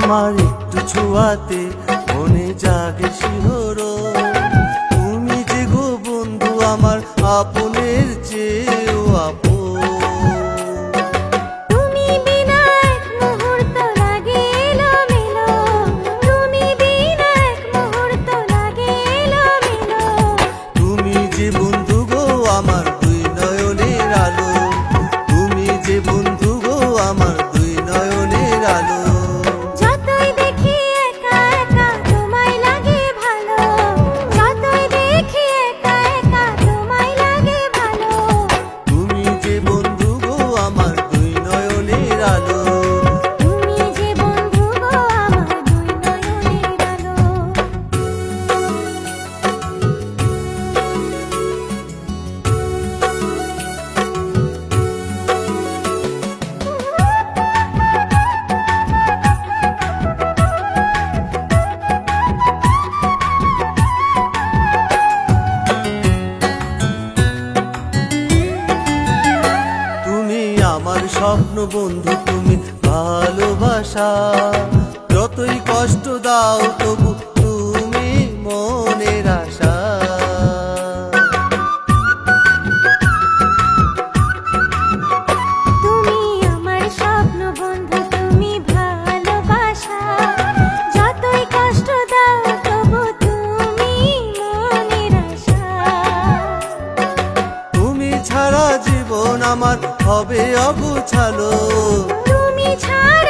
তোমার একটু ছোঁয়াতে মনে জাগে শিহরণ। তুমি যে গো বন্ধু আমার আপনের চেয়েও আপন। তুমি বিনা এক মুহূর্ত লাগে এলোমেলো, তুমি বিনা এক মুহূর্ত লাগে এলোমেলো। তুমি যে বন্ধু গো আমার দুই নয়নের আলো, তুমি যে বন্ধু গো আমার দুই নয়নের আলো। যতই দেখি একা একা তোমায় লাগে ভালো, যতই দেখি একা একা তোমায় লাগে ভালো। তুমি যে বন্ধু গো আমার দুই নয়নের আলো। তুমি যে বন্ধু গো আমার দুই নয়নের আলো। তুমি আমার স্বপ্ন বন্ধু, তুমি ভালোবাসা। যতই কষ্ট দাও তবু তুমি মনের আশা। তুমি আমার স্বপ্ন বন্ধু, তুমি ভালোবাসা। যতই কষ্ট দাও তবু তুমি মনের আশা। তুমি ছাড়া জীবন আমার হবে অগোছালো। তুমি ছাড়া